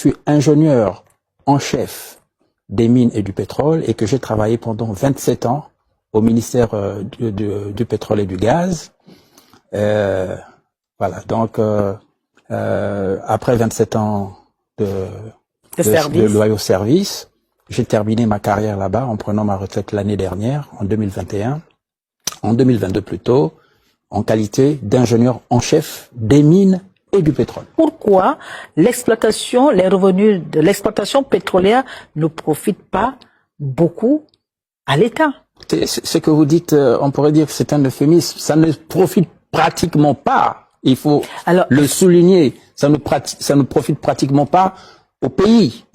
suis ingénieur en chef des mines et du pétrole et que j'ai travaillé pendant 27 ans au ministère du pétrole et du gaz. Voilà, donc après 27 ans de loyaux services, j'ai terminé ma carrière là-bas en prenant ma retraite l'année dernière, en 2021, en 2022 plutôt, en qualité d'ingénieur en chef des mines et du pétrole. Pourquoi l'exploitation, les revenus de l'exploitation pétrolière ne profitent pas beaucoup à l'État? Ce que vous dites, on pourrait dire que c'est un euphémisme, ça ne profite pratiquement pas, il faut le souligner, ça ne profite pratiquement pas au pays.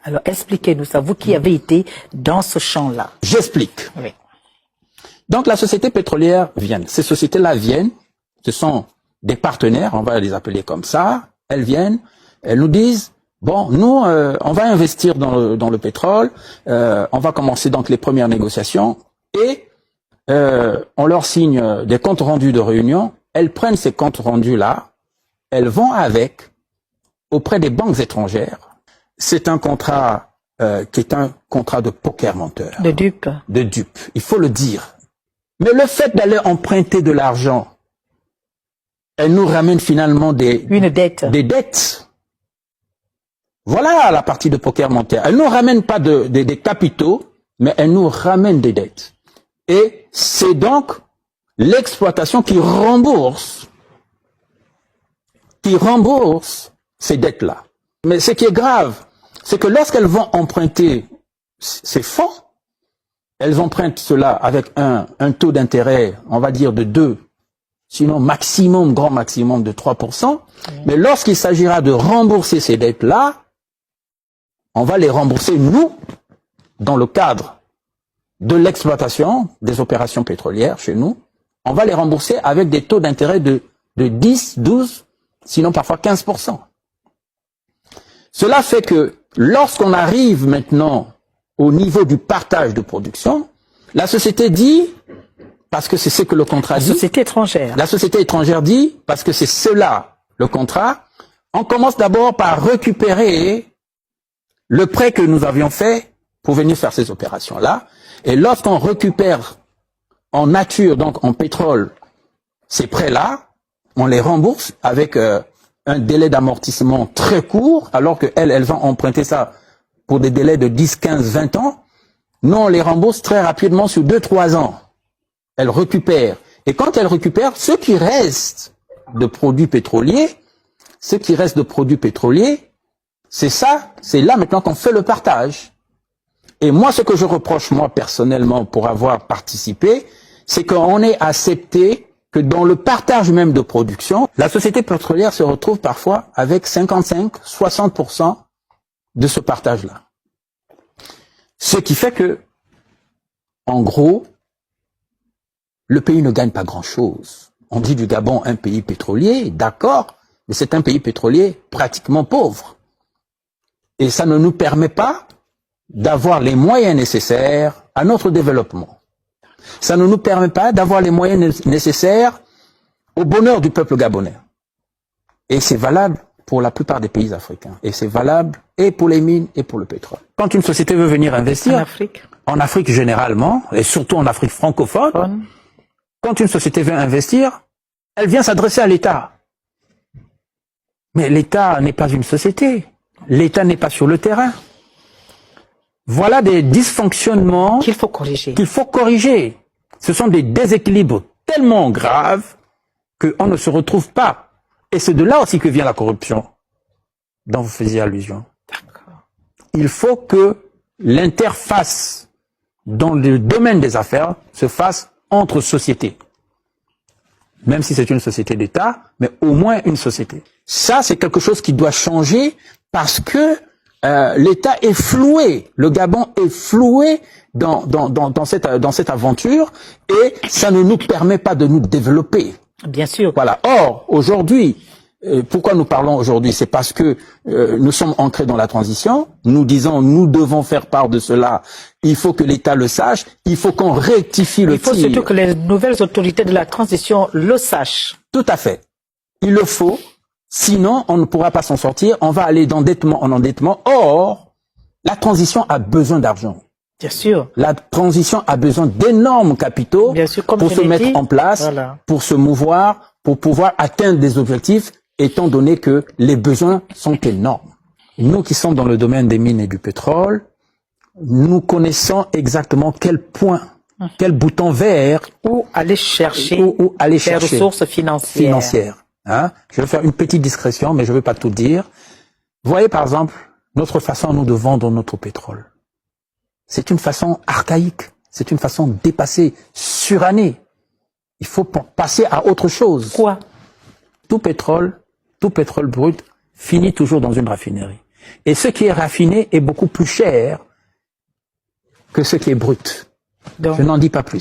Alors expliquez-nous ça, vous qui avez été dans ce champ-là. J'explique. Oui. Donc la société pétrolière viennent, ces sociétés-là viennent, ce sont des partenaires, on va les appeler comme ça, elles viennent, elles nous disent, bon, nous, on va investir dans le pétrole, on va commencer donc les premières négociations, et on leur signe des comptes rendus de réunion, elles prennent ces comptes rendus-là, elles vont avec, auprès des banques étrangères. C'est un contrat qui est un contrat de poker menteur. De dupe. De dupe, il faut le dire. Mais le fait d'aller emprunter de l'argent, elle nous ramène finalement des dettes. Voilà la partie de poker menteur. Elle ne nous ramène pas des capitaux, mais elle nous ramène des dettes. Et c'est donc l'exploitation qui rembourse ces dettes-là. Mais ce qui est grave, c'est que lorsqu'elles vont emprunter ces fonds, elles empruntent cela avec un taux d'intérêt, on va dire de 2, sinon maximum, grand maximum de 3%. Mais lorsqu'il s'agira de rembourser ces dettes-là, on va les rembourser, nous, dans le cadre de l'exploitation des opérations pétrolières chez nous, on va les rembourser avec des taux d'intérêt de 10, 12, sinon parfois 15%. Cela fait que lorsqu'on arrive maintenant au niveau du partage de production, la société dit, parce que c'est ce que le contrat dit. La société étrangère. La société étrangère dit, parce que c'est cela le contrat, on commence d'abord par récupérer le prêt que nous avions fait pour venir faire ces opérations-là. Et lorsqu'on récupère en nature, donc en pétrole, ces prêts-là, on les rembourse avec un délai d'amortissement très court, alors qu'elles vont emprunter ça pour des délais de 10, 15, 20 ans. Nous, on les rembourse très rapidement sur 2, 3 ans. Elles récupèrent. Et quand elles récupèrent, ce qui reste de produits pétroliers, c'est ça, c'est là maintenant qu'on fait le partage. Et moi, ce que je reproche, moi, personnellement, pour avoir participé, c'est qu'on ait accepté que dans le partage même de production, la société pétrolière se retrouve parfois avec 55-60% de ce partage-là. Ce qui fait que, en gros, le pays ne gagne pas grand-chose. On dit du Gabon un pays pétrolier, d'accord, mais c'est un pays pétrolier pratiquement pauvre. Et ça ne nous permet pas d'avoir les moyens nécessaires à notre développement. Ça ne nous permet pas d'avoir les moyens nécessaires au bonheur du peuple gabonais. Et c'est valable pour la plupart des pays africains. Et c'est valable et pour les mines et pour le pétrole. Quand une société veut venir investir, en Afrique généralement, et surtout en Afrique francophone, quand une société veut investir, elle vient s'adresser à l'État. Mais l'État n'est pas une société. L'État n'est pas sur le terrain. Voilà des dysfonctionnements qu'il faut corriger. Ce sont des déséquilibres tellement graves qu'on ne se retrouve pas. Et c'est de là aussi que vient la corruption, dont vous faisiez allusion. Il faut que l'interface dans le domaine des affaires se fasse entre sociétés. Même si c'est une société d'État, mais au moins une société. Ça, c'est quelque chose qui doit changer parce que l'État est floué, le Gabon est floué dans cette aventure et ça ne nous permet pas de nous développer. Bien sûr. Voilà. Or, aujourd'hui, pourquoi nous parlons aujourd'hui? C'est parce que nous sommes ancrés dans la transition. Nous disons, nous devons faire part de cela. Il faut que l'État le sache. Il faut qu'on rectifie le tir. Il faut surtout que les nouvelles autorités de la transition le sachent. Tout à fait. Il le faut. Sinon, on ne pourra pas s'en sortir. On va aller d'endettement en endettement. Or, la transition a besoin d'argent. Bien sûr. La transition a besoin d'énormes capitaux Bien sûr, comme pour je se l'ai mettre dit, en place, voilà. pour se mouvoir, pour pouvoir atteindre des objectifs, étant donné que les besoins sont énormes. Nous qui sommes dans le domaine des mines et du pétrole, nous connaissons exactement quel point, quel bouton vert Où aller chercher, où aller les chercher ressources financières. Hein? Je vais faire une petite discrétion, mais je ne vais pas tout dire. Voyez par exemple notre façon nous de vendre notre pétrole. C'est une façon archaïque, c'est une façon dépassée, surannée. Il faut passer à autre chose. Quoi? Tout pétrole brut finit toujours dans une raffinerie. Et ce qui est raffiné est beaucoup plus cher que ce qui est brut. Donc, Je n'en dis pas plus.